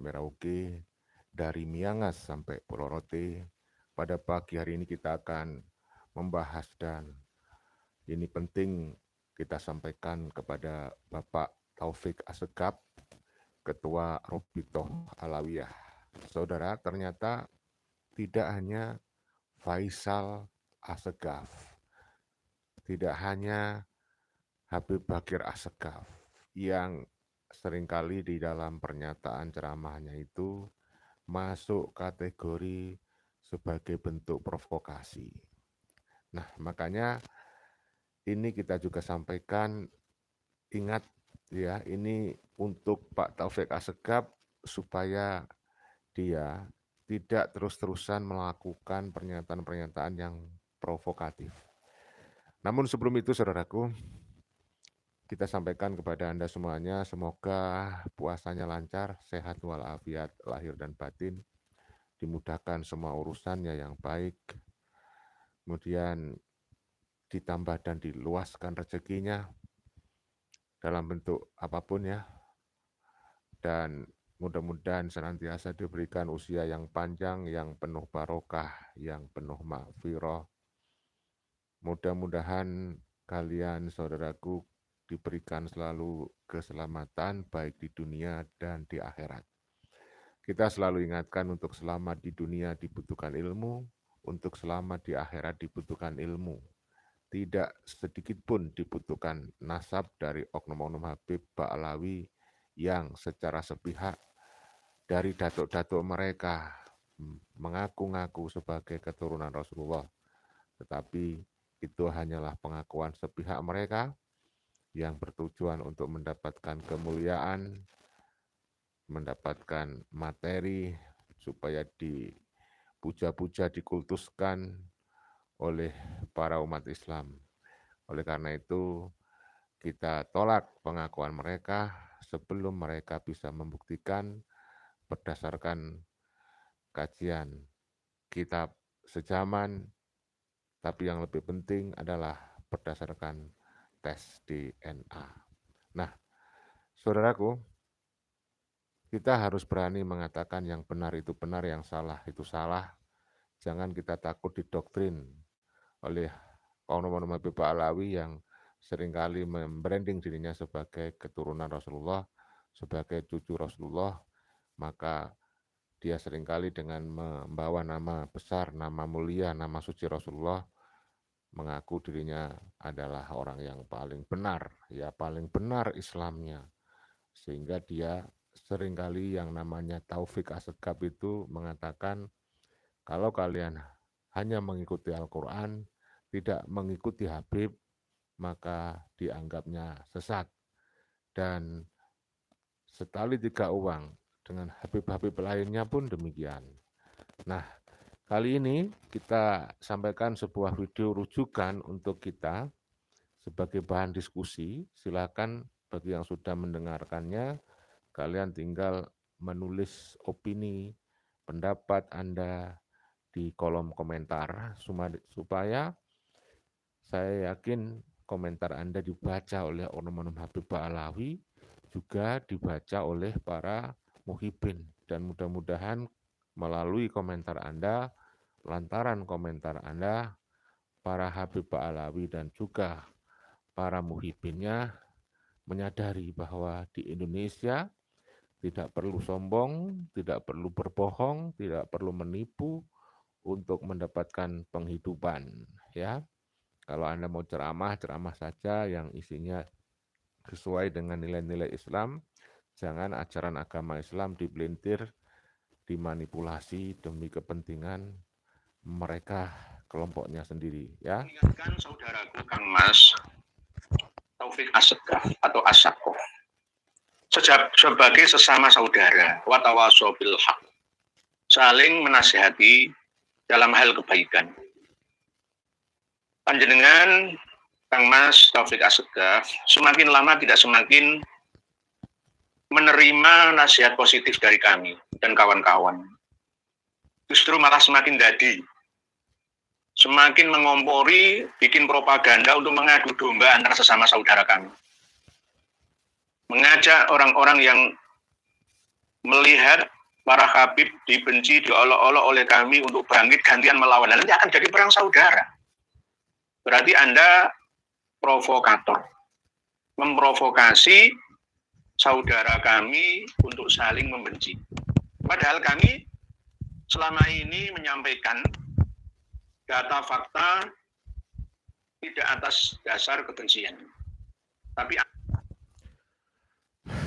Merauke, dari Miangas sampai Pulau Rote. Pada pagi hari ini kita akan membahas dan ini penting kita sampaikan kepada Bapak Taufik Assegaf, Ketua Robitoh Alawiyah. Saudara, ternyata tidak hanya Faisal Assegaf, tidak hanya Habib Bakir Assegaf yang seringkali di dalam pernyataan ceramahnya itu masuk kategori sebagai bentuk provokasi. Nah, makanya ini kita juga sampaikan, ingat ya, ini untuk Pak Taufik Assegaf supaya dia tidak terus-terusan melakukan pernyataan-pernyataan yang provokatif. Namun sebelum itu, saudaraku, kita sampaikan kepada Anda semuanya, semoga puasanya lancar, sehat walafiat, lahir dan batin, dimudahkan semua urusannya yang baik, kemudian ditambah dan diluaskan rezekinya dalam bentuk apapun ya, dan mudah-mudahan senantiasa diberikan usia yang panjang, yang penuh barokah, yang penuh maghfirah. Mudah-mudahan kalian, saudaraku, diberikan selalu keselamatan baik di dunia dan di akhirat. Kita selalu ingatkan untuk selamat di dunia dibutuhkan ilmu, untuk selamat di akhirat dibutuhkan ilmu. Tidak sedikit pun dibutuhkan nasab dari oknum-oknum Habib Ba'alawi yang secara sepihak dari datuk-datuk mereka mengaku-ngaku sebagai keturunan Rasulullah. Tetapi itu hanyalah pengakuan sepihak mereka yang bertujuan untuk mendapatkan kemuliaan, mendapatkan materi supaya dipuja-puja, dikultuskan oleh para umat Islam. Oleh karena itu, kita tolak pengakuan mereka sebelum mereka bisa membuktikan berdasarkan kajian kitab sejaman, tapi yang lebih penting adalah berdasarkan tes DNA. Nah, saudaraku, kita harus berani mengatakan yang benar itu benar, yang salah itu salah. Jangan kita takut didoktrin oleh oknum-oknum Habib Ba'alawi yang seringkali membranding dirinya sebagai keturunan Rasulullah, sebagai cucu Rasulullah, maka dia seringkali dengan membawa nama besar, nama mulia, nama suci Rasulullah, mengaku dirinya adalah orang yang paling benar, ya paling benar Islamnya. Sehingga dia seringkali yang namanya Taufik Assegaf itu mengatakan, kalau kalian hanya mengikuti Al-Quran, tidak mengikuti Habib, maka dianggapnya sesat. Dan setali tiga uang dengan Habib-Habib lainnya pun demikian. Nah, kali ini kita sampaikan sebuah video rujukan untuk kita sebagai bahan diskusi. Silakan bagi yang sudah mendengarkannya, kalian tinggal menulis opini, pendapat Anda di kolom komentar supaya saya yakin komentar Anda dibaca oleh oknum-oknum Habib Ba'alawi, juga dibaca oleh para muhibin. Dan mudah-mudahan melalui komentar Anda, lantaran komentar Anda, para Habib Ba'alawi dan juga para muhibinnya menyadari bahwa di Indonesia tidak perlu sombong, tidak perlu berbohong, tidak perlu menipu untuk mendapatkan penghidupan, ya. Kalau Anda mau ceramah, ceramah saja yang isinya sesuai dengan nilai-nilai Islam. Jangan ajaran agama Islam dipelintir, dimanipulasi demi kepentingan mereka, kelompoknya sendiri. Ya. Mengingatkan saudaraku Kang Mas Taufik Assegaf atau Assaqof sebagai sesama saudara, watawasau bil haq, saling menasihati dalam hal kebaikan. Panjenengan Kang Mas Taufik Assegaf semakin lama tidak semakin menerima nasihat positif dari kami dan kawan-kawan. Justru malah semakin dadi, semakin mengompori, bikin propaganda untuk mengadu domba antara sesama saudara kami. Mengajak orang-orang yang melihat para Habib dibenci, diolok-olok oleh kami untuk bangkit gantian melawan. Nanti akan jadi perang saudara. Berarti Anda provokator, memprovokasi saudara kami untuk saling membenci. Padahal kami selama ini menyampaikan data fakta tidak atas dasar kebencian. Tapi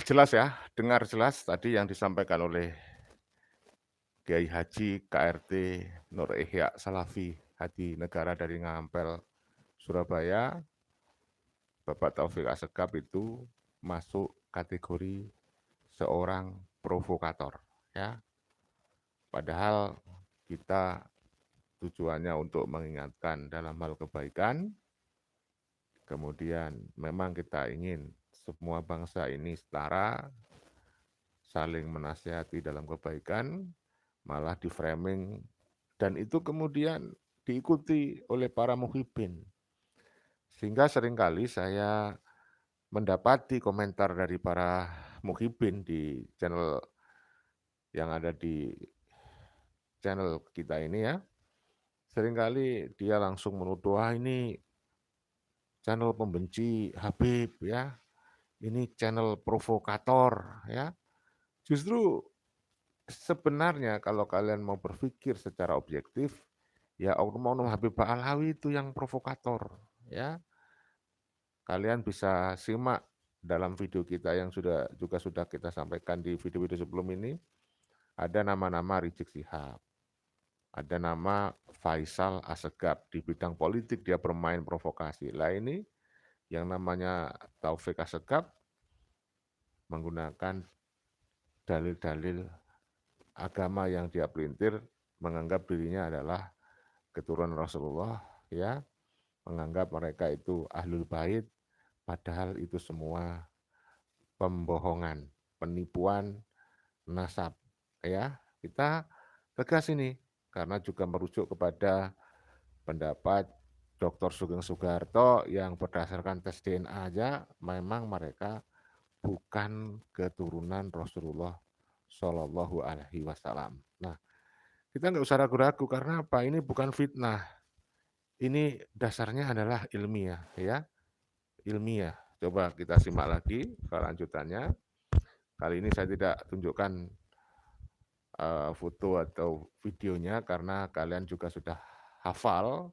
jelas ya, dengar jelas tadi yang disampaikan oleh Kiai Haji KRT Nur Ihya Salafi Hadi Negara dari Ngampel, Surabaya, Bapak Taufik Assegaf itu masuk kategori seorang provokator, ya. Padahal kita tujuannya untuk mengingatkan dalam hal kebaikan, kemudian memang kita ingin semua bangsa ini setara, saling menasihati dalam kebaikan, malah di framing, dan itu kemudian diikuti oleh para muhibbin. Sehingga seringkali saya mendapati komentar dari para muhibbin di channel yang ada di channel kita ini ya, seringkali dia langsung menuduh, ini channel pembenci Habib ya, ini channel provokator ya. Justru sebenarnya kalau kalian mau berpikir secara objektif, ya oknum-oknum Habib Ba'alawi itu yang provokator ya. Kalian bisa simak dalam video kita yang juga sudah kita sampaikan di video-video sebelum ini, ada nama-nama Rizik Syihab, ada nama Faisal Assegaf, di bidang politik dia bermain provokasi. Lah ini yang namanya Taufik Assegaf menggunakan dalil-dalil agama yang dia pelintir, menganggap dirinya adalah keturunan Rasulullah, ya, menganggap mereka itu ahlul bait, padahal itu semua pembohongan, penipuan nasab, ya. Kita tegas ini karena juga merujuk kepada pendapat Dr. Sugeng Sugarto yang berdasarkan tes DNA aja memang mereka bukan keturunan Rasulullah Shallallahu Alaihi Wasallam. Nah, kita nggak usah ragu-ragu karena apa? Ini bukan fitnah. Ini dasarnya adalah ilmiah, ya, ilmiah. Coba kita simak lagi kelanjutannya. Kali ini saya tidak tunjukkan foto atau videonya karena kalian juga sudah hafal.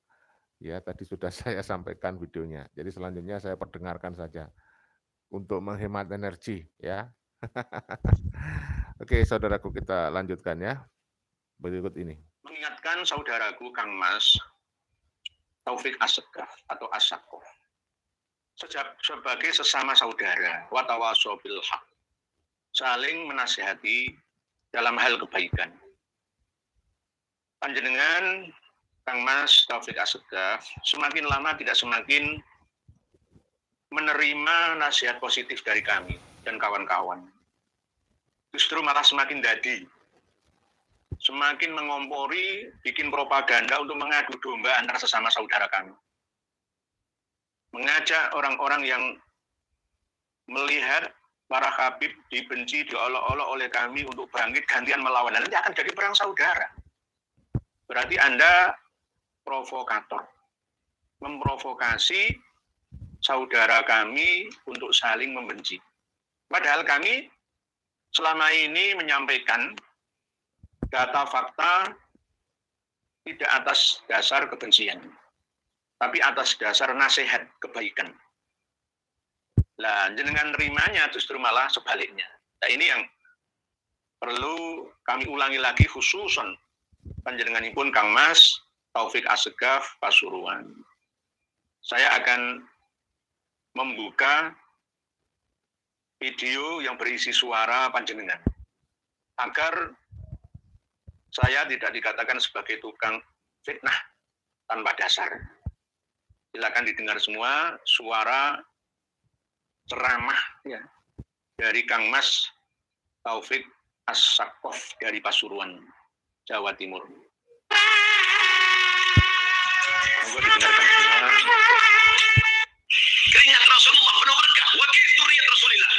Ya, tadi sudah saya sampaikan videonya. Jadi selanjutnya saya perdengarkan saja untuk menghemat energi, ya. Oke, saudaraku, kita lanjutkan ya. Berikut ini. Mengingatkan saudaraku Kang Mas Taufik Assegaf atau Assaqof sebagai sesama saudara, watawasaw bil haq, saling menasihati dalam hal kebaikan. Panjenengan Kang Mas Taufik Assegaf semakin lama tidak semakin menerima nasihat positif dari kami dan kawan-kawan. Justru malah semakin dadi, semakin mengompori, bikin propaganda untuk mengadu domba antara sesama saudara kami. Mengajak orang-orang yang melihat para Habib dibenci, diolok-olok oleh kami untuk bangkit gantian melawan. Nanti akan jadi perang saudara. Berarti Anda provokator, memprovokasi saudara kami untuk saling membenci. Padahal kami selama ini menyampaikan data fakta tidak atas dasar kebencian, tapi atas dasar nasihat kebaikan. Lah, jenengan nerimanya justru malah sebaliknya. Nah, ini yang perlu kami ulangi lagi khususon panjenenganipun Kang Mas Taufik Assegaf Pasuruan. Saya akan membuka video yang berisi suara panjenengan agar saya tidak dikatakan sebagai tukang fitnah tanpa dasar. Silakan didengar semua suara ceramah ya, dari Kang Mas Taufik Assaqof dari Pasuruan, Jawa Timur. Monggo didengarkan semua. Keringat Rasulullah penuh berkah, wa dzurriyyat Rasulillah.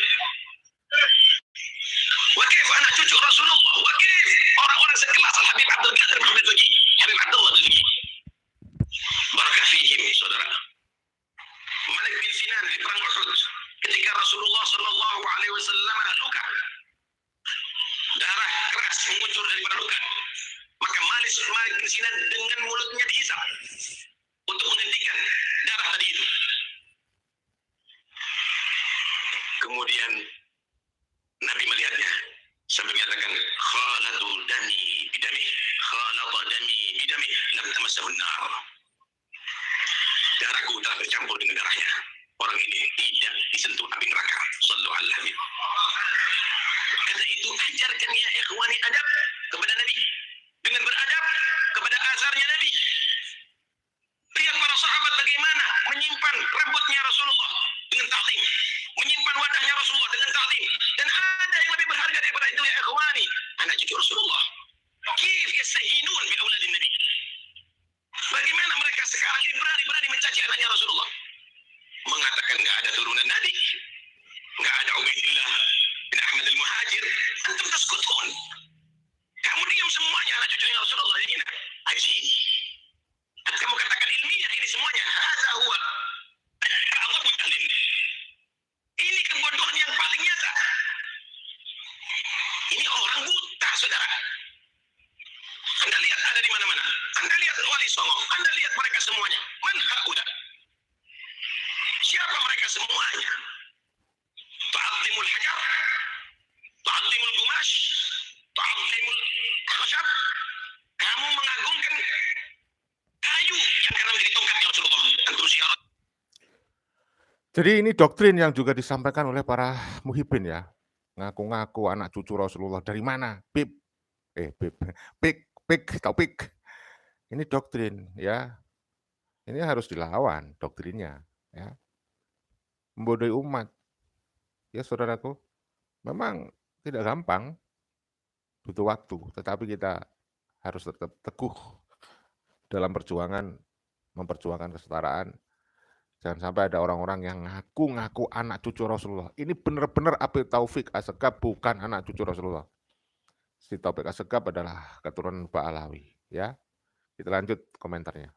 Wakif anak cucu Rasulullah, wakif orang-orang sekelas Habib Abdul Qadir Muhammad Tuji, Habib Abdullah Tuji. Barakah fihim, saudara. Malik bin Sinan di perang Uhud, ketika Rasulullah Shallallahu Alaihi Wasallam luka, darah keras mengucur daripada luka, maka Malik bin Sinan dengan mulutnya dihisap untuk menghentikan darah tadi itu. Kemudian Nabi melihatnya sambil menyatakan khalatu dami bidami, khalata dami bidami, lam tamassahu an-nar. Darahku telah bercampur dengan darahnya. Orang ini tidak disentuh api neraka. Sallallahu alaihi wasallam. Kata itu, ajarkan ya ikhwani adab kepada Nabi. Dengan beradab kepada azarnya Nabi. Lihat para sahabat bagaimana menyimpan rambutnya Rasulullah dengan ta'lim, menyimpan wadahnya Rasulullah dengan ta'lim. Dan ada yang lebih berharga daripada itu ya ikhwani, anak cucu Rasulullah. Kif yastahinun bi auladin Nabi. Bagaimana mereka sekarang ini berani-berani mencaci anaknya Rasulullah, mengatakan nggak ada turunan Nabi, nggak ada Ubaidillah bin Ahmad al-Muhajir. Antum taskutun, kamu diam semuanya anak cucunya Rasulullah ini. Ayo sini, kamu katakan ilmiah ini semuanya. Hadza huwa Allah mutallin. Ini kebodohan yang paling nyata. Ini orang buta, saudara. Anda lihat ada di mana-mana. Anda lihat Wali Songo. Anda lihat mereka semuanya. Man haula. Siapa mereka semuanya? Ta'azimul hajar, ta'azimul gumash, ta'azimul khashab. Kamu mengagungkan kayu yang karena menjadi tongkatnya Rasulullah. Antum syiarat. Jadi ini doktrin yang juga disampaikan oleh para muhibbin ya. Ngaku-ngaku anak cucu Rasulullah dari mana? Topik. Ini doktrin ya. Ini harus dilawan doktrinnya ya. Membodohi umat. Ya saudaraku, memang tidak gampang. Butuh waktu, tetapi kita harus tetap teguh dalam perjuangan memperjuangkan kesetaraan. Jangan sampai ada orang-orang yang ngaku-ngaku anak cucu Rasulullah. Ini benar-benar Abi Taufik Assegaf bukan anak cucu Rasulullah. Si Taufik Assegaf adalah keturunan Ba'alawi ya. Kita lanjut komentarnya.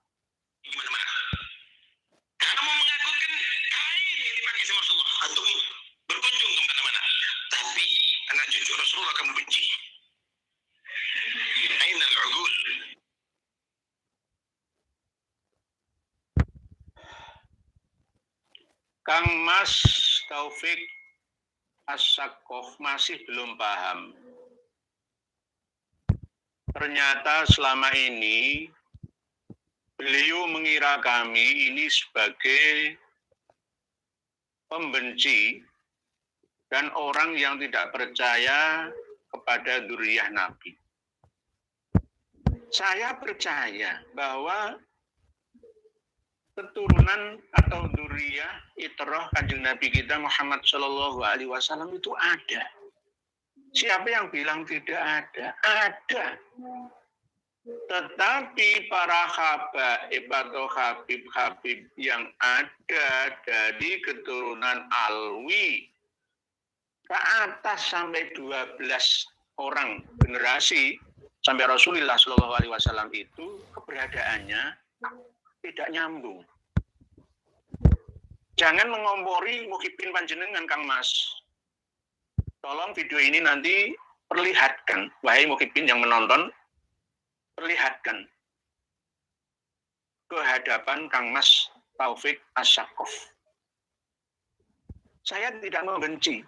Kamu mengagungkan kain yang dipakai sama Rasulullah. Antum berkunjung kemana-mana, tapi anak cucu Rasulullah kamu benci. Aina al-uqul. Kang Mas Taufik Assegaf masih belum paham. Ternyata selama ini beliau mengira kami ini sebagai pembenci dan orang yang tidak percaya kepada dzurriyyah Nabi. Saya percaya bahwa keturunan atau dzurriyyah itrah Kanjeng Nabi kita Muhammad Shallallahu Alaihi Wasallam itu ada. Siapa yang bilang tidak ada? Ada. Tetapi para habaib atau habib-habib yang ada dari keturunan Alwi ke atas sampai 12 orang generasi sampai Rasulullah Shallallahu Alaihi Wasallam itu keberadaannya tidak nyambung. Jangan mengompori muhibbin panjenengan Kang Mas. Tolong video ini nanti perlihatkan, wahai muhibbin yang menonton, perlihatkan ke hadapan Kang Mas Taufik Assegaf. Saya tidak membenci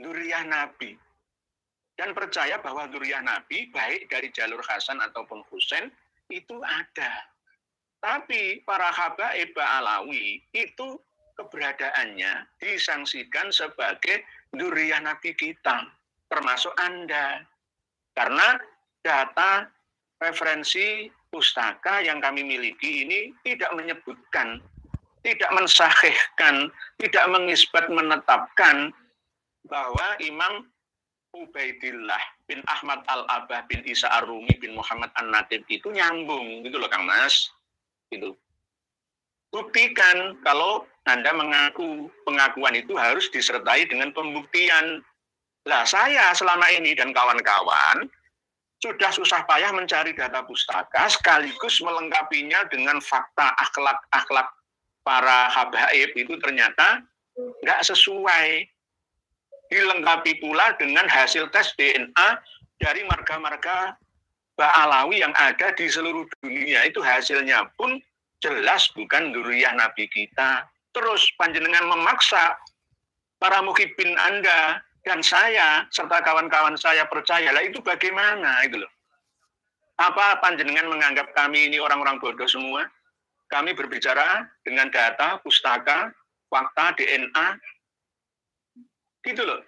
dzurriyyah Nabi dan percaya bahwa dzurriyyah Nabi baik dari jalur Hasan ataupun Husain itu ada. Tapi para habaib Ba'alawi itu keberadaannya disangsikan sebagai dzurriyyah Nabi kita, termasuk Anda. Karena data referensi pustaka yang kami miliki ini tidak menyebutkan, tidak mensahihkan, tidak mengisbat menetapkan bahwa Imam Ubaidillah bin Ahmad Al-Abah bin Isa Ar-Rumi bin Muhammad An-Natib itu nyambung, gitu loh Kang Mas. Gitu. Buktikan kalau Anda mengaku pengakuan itu harus disertai dengan pembuktian. Nah, saya selama ini dan kawan-kawan sudah susah payah mencari data pustaka sekaligus melengkapinya dengan fakta akhlak-akhlak para habaib itu ternyata nggak sesuai. Dilengkapi pula dengan hasil tes DNA dari marga-marga Ba'alawi yang ada di seluruh dunia. Itu hasilnya pun jelas bukan dzurriyyah Nabi kita. Terus panjenengan memaksa para muhibin Anda dan saya serta kawan-kawan saya percaya, lah itu bagaimana itu loh. Apa panjenengan menganggap kami ini orang-orang bodoh semua? Kami berbicara dengan data, pustaka, fakta, DNA, gitu loh.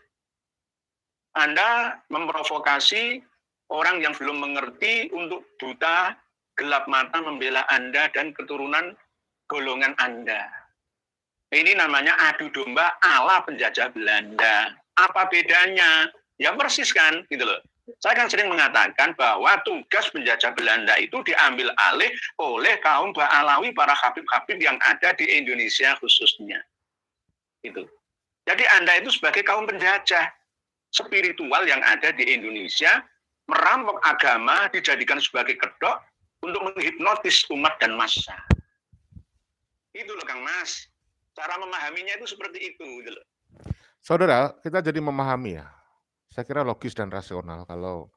Anda memprovokasi orang yang belum mengerti untuk buta, gelap mata membela Anda dan keturunan golongan Anda. Ini namanya adu domba ala penjajah Belanda. Apa bedanya? Ya persis kan, gitu loh. Saya kan sering mengatakan bahwa tugas penjajah Belanda itu diambil alih oleh kaum Ba'alawi, para habib-habib yang ada di Indonesia khususnya. Itu. Jadi Anda itu sebagai kaum penjajah spiritual yang ada di Indonesia, merampok agama, dijadikan sebagai kedok untuk menghipnotis umat dan massa. Itu loh Kang Mas. Cara memahaminya itu seperti itu. Gitu loh. Saudara, kita jadi memahami ya. Saya kira logis dan rasional kalau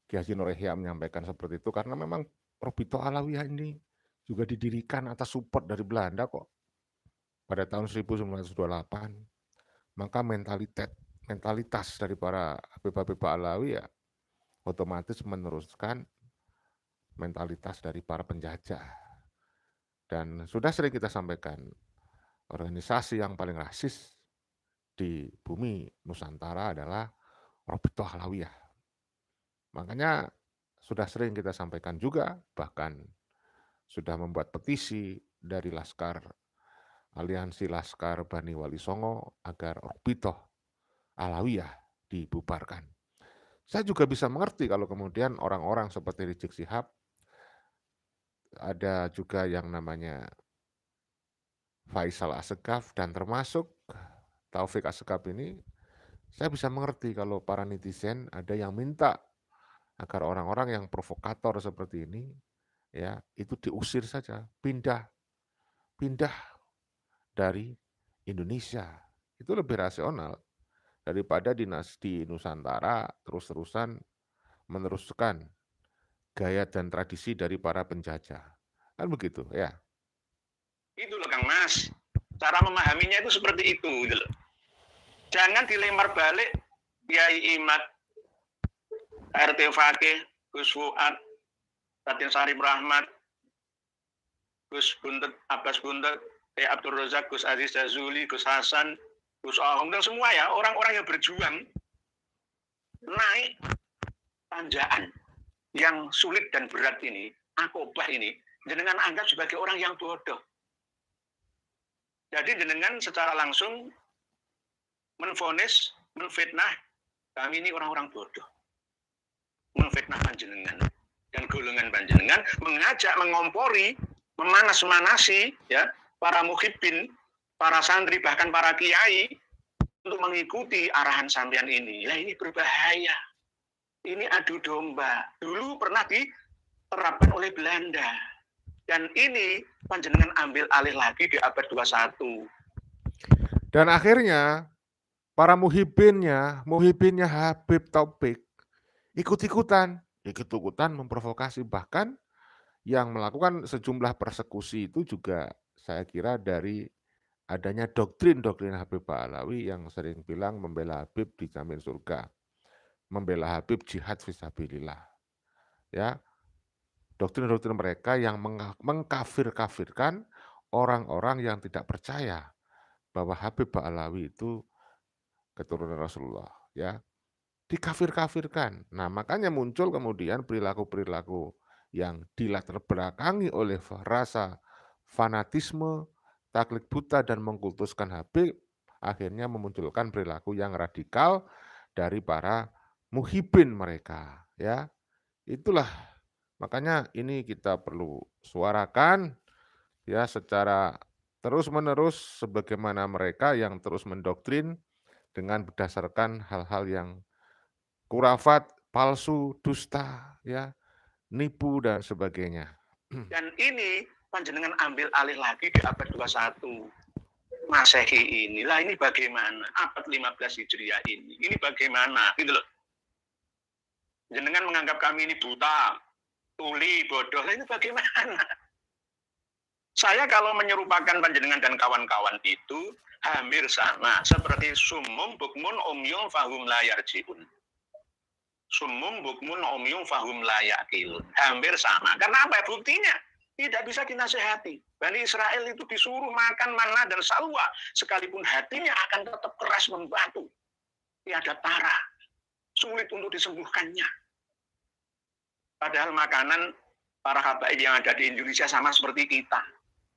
Ki Haji Nur Ihya menyampaikan seperti itu karena memang Robito Alawiyah ini juga didirikan atas support dari Belanda kok pada tahun 1928. Maka mentalitas dari para Habib-Habib Alawi ya otomatis meneruskan mentalitas dari para penjajah. Dan sudah sering kita sampaikan, organisasi yang paling rasis di bumi Nusantara adalah Robito Alawiyah. Makanya sudah sering kita sampaikan juga, bahkan sudah membuat petisi dari Laskar, Aliansi Laskar Bani Wali Songo agar Robito Alawiyah dibubarkan. Saya juga bisa mengerti kalau kemudian orang-orang seperti Rizik Syihab, ada juga yang namanya Faisal Assegaf dan termasuk Taufik Assegaf ini, saya bisa mengerti kalau para netizen ada yang minta agar orang-orang yang provokator seperti ini ya itu diusir saja, pindah dari Indonesia. Itu lebih rasional daripada dinasti Nusantara terus-terusan meneruskan gaya dan tradisi dari para penjajah. Kan begitu ya. Itu loh Kang Mas. Cara memahaminya itu seperti itu gitu loh. Jangan dilempar balik Kiai Imad, RT Fakih, Gus Fuad, Raden Sarip Rahmat, Gus Buntet, Abbas Buntet, Abdul Razak, Gus Aziz Jazuli, Gus Hasan, Gus Ahong, dan semua ya orang-orang yang berjuang naik tanjakan yang sulit dan berat ini, akobah ini, jenengan anggap sebagai orang yang bodoh. Jadi jenengan secara langsung menvonis, menfitnah kami ini orang-orang bodoh, menfitnah panjenengan dan golongan panjenengan, mengajak, mengompori, memanas-manasi ya para muhibbin, para santri, bahkan para kiai untuk mengikuti arahan sampean ini. Lah ini berbahaya. Ini adu domba. Dulu pernah diterapkan oleh Belanda. Dan ini panjenengan ambil alih lagi di abad 21. Dan akhirnya para muhibinnya Habib Taufik ikut-ikutan memprovokasi, bahkan yang melakukan sejumlah persekusi itu juga saya kira dari adanya doktrin Habib Ba'alawi yang sering bilang membela Habib dijamin surga, membela Habib jihad fisabilillah. Ya, doktrin mereka yang mengkafir-kafirkan orang-orang yang tidak percaya bahwa Habib Ba'alawi itu keturunan Rasulullah, ya. Dikafir-kafirkan. Nah, makanya muncul kemudian perilaku-perilaku yang dilatar belakangi oleh rasa fanatisme, taklid buta dan mengkultuskan Habib, akhirnya memunculkan perilaku yang radikal dari para muhibin mereka, ya. Itulah makanya ini kita perlu suarakan ya secara terus-menerus sebagaimana mereka yang terus mendoktrin dengan berdasarkan hal-hal yang kurafat, palsu, dusta, ya, nipu dan sebagainya. Dan ini panjenengan ambil alih lagi di abad 21 Masehi inilah, ini bagaimana? Abad 15 Hijriah ini bagaimana? Gitu loh. Jenengan menganggap kami ini buta, tuli, bodoh, lah ini bagaimana? Saya kalau menyerupakan panjenengan dan kawan-kawan itu hampir sama seperti sumum bukmun umyum fahum layar jiun. Sumum bukmun umyum fahum layakilun. Hampir sama. Karena apa? Buktinya tidak bisa dinasehati. Bani Israel itu disuruh makan manna dan salwa, sekalipun hatinya akan tetap keras membatu. Tiada tara, sulit untuk disembuhkannya. Padahal makanan para habaib yang ada di Indonesia sama seperti kita.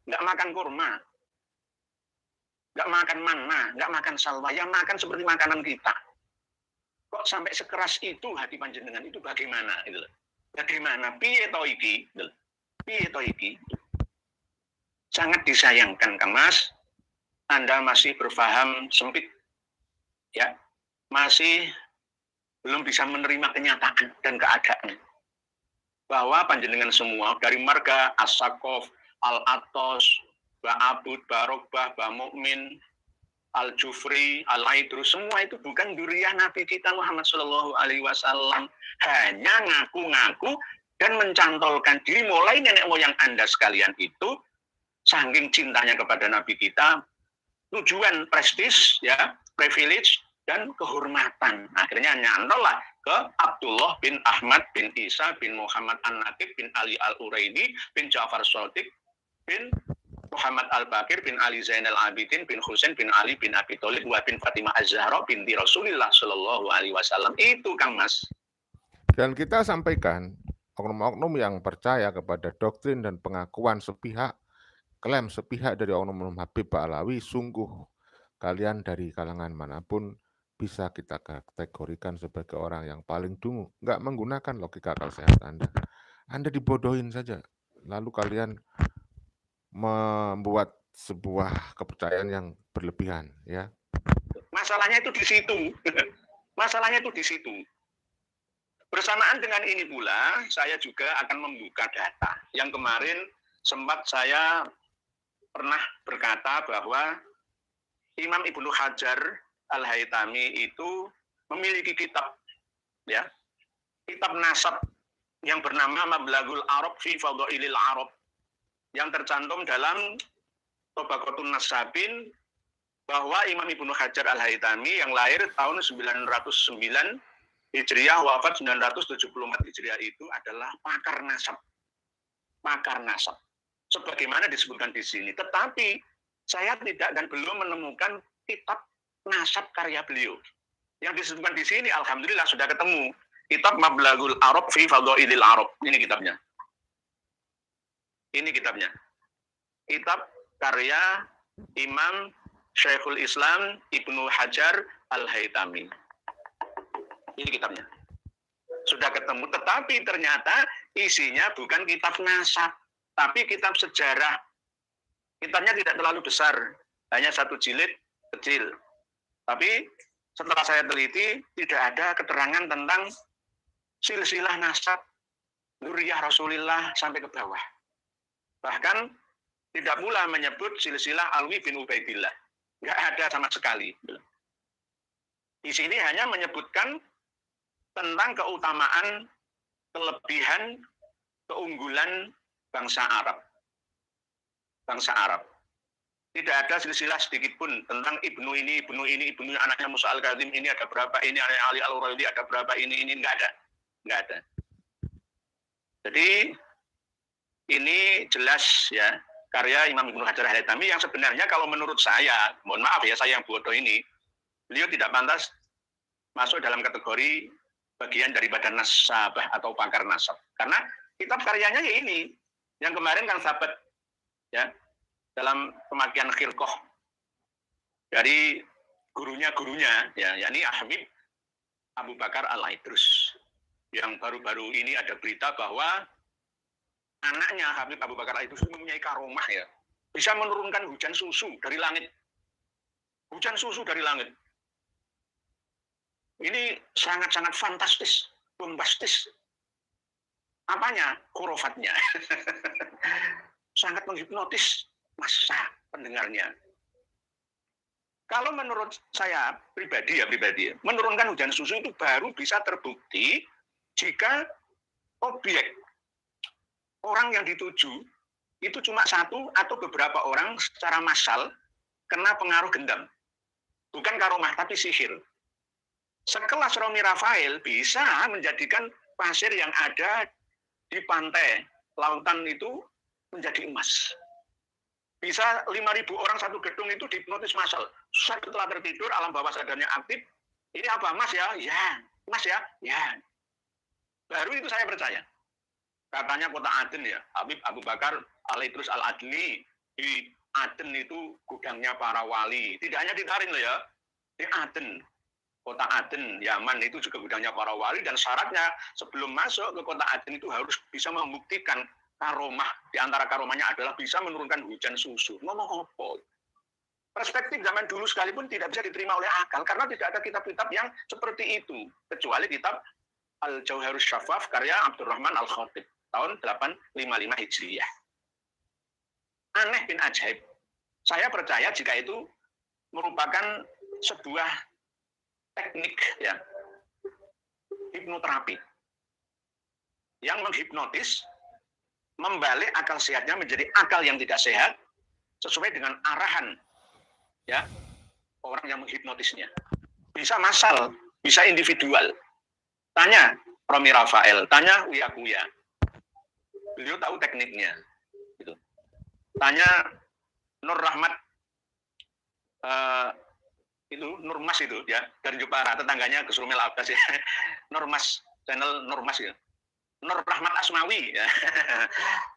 Nggak makan kurma, nggak makan manna, nggak makan salwa, yang makan seperti makanan kita. Kok sampai sekeras itu hati panjenengan itu bagaimana? Gitu. Bagaimana? Piye to iki? Piye to iki? Sangat disayangkan, Kang Mas, Anda masih berpaham sempit, ya, masih belum bisa menerima kenyataan dan keadaan bahwa panjenengan semua dari marga As-Sakof, Al-Atos, Ba'abud, Barokbah, Ba'Mu'min, Al-Jufri, Al-Aidrus, semua itu bukan duriah Nabi kita Muhammad Shallallahu Alaihi Wasallam. Hanya ngaku-ngaku dan mencantolkan diri, mulai nenek moyang Anda sekalian itu, saking cintanya kepada Nabi kita, tujuan prestis, ya, privilege, dan kehormatan. Akhirnya nyantol lah ke Abdullah bin Ahmad bin Isa bin Muhammad An-Natib bin Ali Al-Uraidi bin Ja'far Shadiq bin Muhammad Al-Bakir bin Ali Zainal Abidin bin Husain bin Ali bin Abi Thalib wa bin Fatimah Az-Zahra binti Rasulillah Shallallahu Alaihi Wasallam. Itu, Kang Mas. Dan kita sampaikan oknum-oknum yang percaya kepada doktrin dan pengakuan sepihak, klaim sepihak dari oknum-oknum Habib Ba'alawi, sungguh kalian dari kalangan manapun bisa kita kategorikan sebagai orang yang paling dungu, nggak menggunakan logika akal sehat Anda. Anda dibodohin saja, lalu kalian membuat sebuah kepercayaan yang berlebihan, ya. Masalahnya itu di situ. Masalahnya itu di situ. Bersamaan dengan ini pula, saya juga akan membuka data yang kemarin sempat saya pernah berkata bahwa Imam Ibnu Hajar Al-Haytami itu memiliki kitab, ya, kitab nasab yang bernama Mablaghul Arab fi Fadhailil Arab, yang tercantum dalam Tabaqatun Nasabin, bahwa Imam Ibnu Hajar Al-Haytami yang lahir tahun 909 Hijriah, wafat 974 Hijriah itu adalah pakar nasab. Pakar nasab. Sebagaimana disebutkan di sini. Tetapi saya tidak dan belum menemukan kitab nasab karya beliau. Yang disebutkan di sini, alhamdulillah sudah ketemu. Kitab Mablaghul Arab fi Fadhailil Arab. Ini kitabnya. Ini kitabnya. Kitab karya Imam Syekhul Islam Ibnu Hajar Al-Haytami. Ini kitabnya. Sudah ketemu, tetapi ternyata isinya bukan kitab nasab, tapi kitab sejarah. Kitabnya tidak terlalu besar, hanya 1 jilid kecil. Tapi setelah saya teliti, tidak ada keterangan tentang silsilah nasab Dzurriyyah Rasulillah sampai ke bawah. Bahkan tidak pula menyebut silsilah Alwi bin Ubaidillah. Nggak ada sama sekali. Di sini hanya menyebutkan tentang keutamaan, kelebihan, keunggulan bangsa Arab. Bangsa Arab. Tidak ada silsilah sedikit pun tentang ibnu ini, anaknya Musa Al-Kadzim, ini ada berapa, ini Ali Al-Uraidi ada berapa, ini nggak ada. Nggak ada. Jadi ini jelas, ya, karya Imam Ibnu Hajar Al-Haytami yang sebenarnya kalau menurut saya, mohon maaf ya, saya yang bodoh ini, beliau tidak pantas masuk dalam kategori bagian daripada nasabah atau pakar nasab. Karena kitab karyanya ya ini, yang kemarin kan sahabat, ya, dalam pemakaian khirqoh dari gurunya, ya, yakni Habib Abu Bakar Al-Aidrus. Yang baru-baru ini ada berita bahwa anaknya Habib Abu Bakar Al-Aidrus mempunyai karomah, ya, bisa menurunkan hujan susu dari langit. Hujan susu dari langit. Ini sangat-sangat fantastis, bombastis. Apanya? Khurafatnya. Sangat menghipnotis masa pendengarnya. Kalau menurut saya pribadi, menurunkan hujan susu itu baru bisa terbukti jika objek orang yang dituju itu cuma satu atau beberapa orang secara massal kena pengaruh gendam. Bukan karomah, tapi sihir. Sekelas Romi Rafael bisa menjadikan pasir yang ada di pantai lautan itu menjadi emas. Bisa 5.000 orang satu gedung itu dihipnotis massal. Setelah tertidur, alam bawah sadarnya aktif. Ini apa, emas ya? Ya. Emas ya? Ya. Baru itu saya percaya. Katanya kota Aden ya, Habib Abu Bakar Al-Idrus Al-Adli. Di Aden itu gudangnya para wali. Tidak hanya di Tarin loh ya. Di Aden. Kota Aden, Yaman itu juga gudangnya para wali. Dan syaratnya sebelum masuk ke kota Aden itu harus bisa membuktikan karomah, di antara karomahnya adalah bisa menurunkan hujan susu. Ngomong apa? Perspektif zaman dulu sekalipun tidak bisa diterima oleh akal, karena tidak ada kitab-kitab yang seperti itu. Kecuali kitab Al-Jauharus Syafaf, karya Abdurrahman Al-Khatib, tahun 855 Hijriyah. Aneh bin ajaib. Saya percaya jika itu merupakan sebuah teknik ya, hipnoterapi, yang menghipnotis, membalik akal sehatnya menjadi akal yang tidak sehat sesuai dengan arahan ya orang yang menghipnotisnya. Bisa massal, bisa individual. Tanya Romi Rafael, tanya Uya Kuya. Beliau tahu tekniknya. Gitu. Tanya Nur Rahmat itu Nurmas itu ya dari Jepara, tetangganya Gus Rumel Abbas ya. Nurmas, channel Nurmas ya. Nur Rahmat Asmawi ya.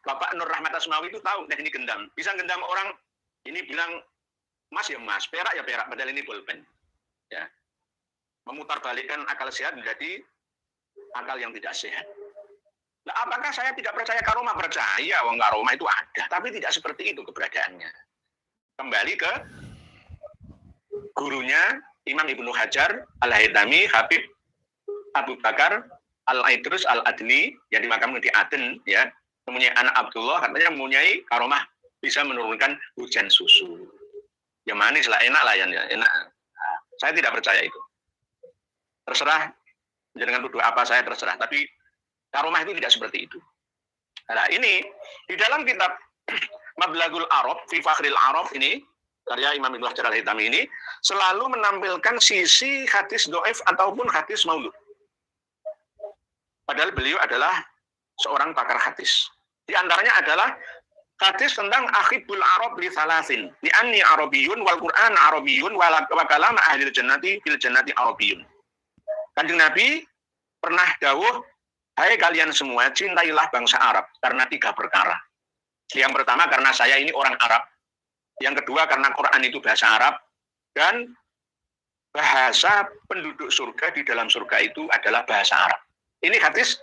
Bapak Nur Rahmat Asmawi itu tahu teknik gendam. Bisa gendam orang, ini bilang emas ya emas, perak ya perak, padahal ini pulpen. Ya. Memutarbalikkan akal sehat menjadi akal yang tidak sehat. Nah, apakah saya tidak percaya karomah? Percaya, wong karomah itu ada, tapi tidak seperti itu keberadaannya. Kembali ke gurunya Imam Ibnu Hajar Al-Haytami, Habib Abu Bakar Al-Idrus Al-Adli yang dimakamkan di Aden ya, mempunyai anak Abdullah, katanya mempunyai karomah bisa menurunkan hujan susu. Ya manis lah, enak lah ya, enak. Nah, saya tidak percaya itu. Terserah dengan tuduh apa saya terserah, tapi karomah itu tidak seperti itu. Nah, ini di dalam kitab Mablaghul Arab fi Fakhril Arab ini, karya Imam Ibnu Hajar Al-Haytami ini selalu menampilkan sisi hadis dhaif ataupun hadis maudhu. Padahal beliau adalah seorang pakar hadis. Di antaranya adalah hadis tentang akhibul Arab li thalathin. Li anni Arabiyyun wal Qur'an Arabiyyun wa kalam ahli jannati fil jannati Arabiyyun. Kanjeng Nabi pernah dawuh, hai kalian semua, cintailah bangsa Arab karena 3 perkara. Yang pertama karena saya ini orang Arab. Yang kedua karena Quran itu bahasa Arab. Dan bahasa penduduk surga di dalam surga itu adalah bahasa Arab. Ini hadis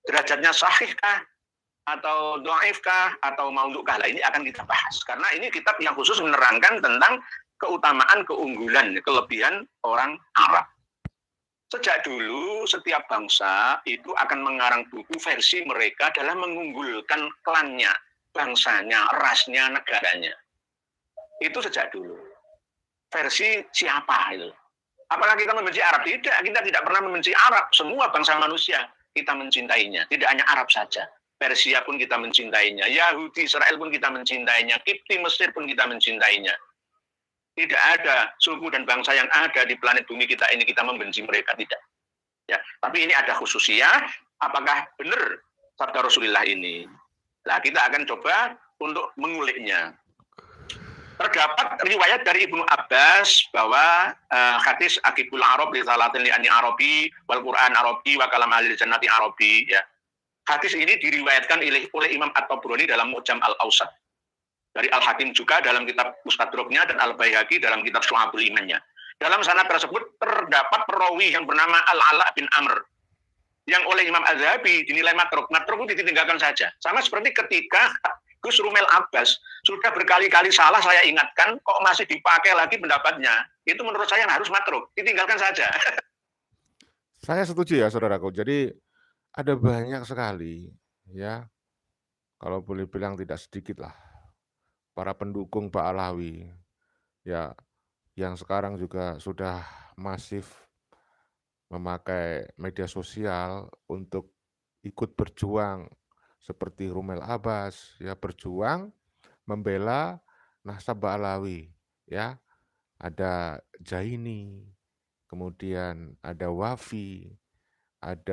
derajatnya sahihkah atau dhaifkah atau maudhu'kah? Ini akan kita bahas. Karena ini kitab yang khusus menerangkan tentang keutamaan, keunggulan, kelebihan orang Arab. Sejak dulu setiap bangsa itu akan mengarang buku versi mereka dalam mengunggulkan klannya, bangsanya, rasnya, negaranya. Itu sejak dulu. Versi siapa itu? Apalagi kita membenci Arab? Tidak, kita tidak pernah membenci Arab. Semua bangsa manusia kita mencintainya. Tidak hanya Arab saja. Persia pun kita mencintainya. Yahudi, Israel pun kita mencintainya. Kipti, Mesir pun kita mencintainya. Tidak ada suku dan bangsa yang ada di planet bumi kita ini kita membenci mereka, tidak. Ya, tapi ini ada khususnya. Apakah benar sabda Rasulullah ini? Nah, kita akan coba untuk menguliknya. Terdapat riwayat dari Ibnu Abbas bahwa hadis akibul Arab li salatin li anni Arabi wal Quran Arabi wa kalam ahli jannati Arabi ya. Hadis ini diriwayatkan oleh Imam At-Tabrani dalam Mu'jam Al-Awsat. Dari Al-Hakim juga dalam kitab Mustadraknya dan Al-Baihaqi dalam kitab Syu'abul Imannya. Dalam sanad tersebut terdapat perawi yang bernama Al-Ala bin Amr yang oleh Imam Az-Zahabi dinilai matruk. Matruk itu ditinggalkan saja. Sama seperti ketika Gus Rumel Abbas sudah berkali-kali salah saya ingatkan, kok masih dipakai lagi pendapatnya. Itu menurut saya harus matruk, ditinggalkan saja. Saya setuju ya saudaraku. Jadi ada banyak sekali ya, kalau boleh bilang tidak sedikit lah, para pendukung Pak Alawi ya, yang sekarang juga sudah masif memakai media sosial untuk ikut berjuang seperti Rumel Abbas ya, berjuang membela Nasab Alawi ya. Ada Jaini, kemudian ada Wafi, ada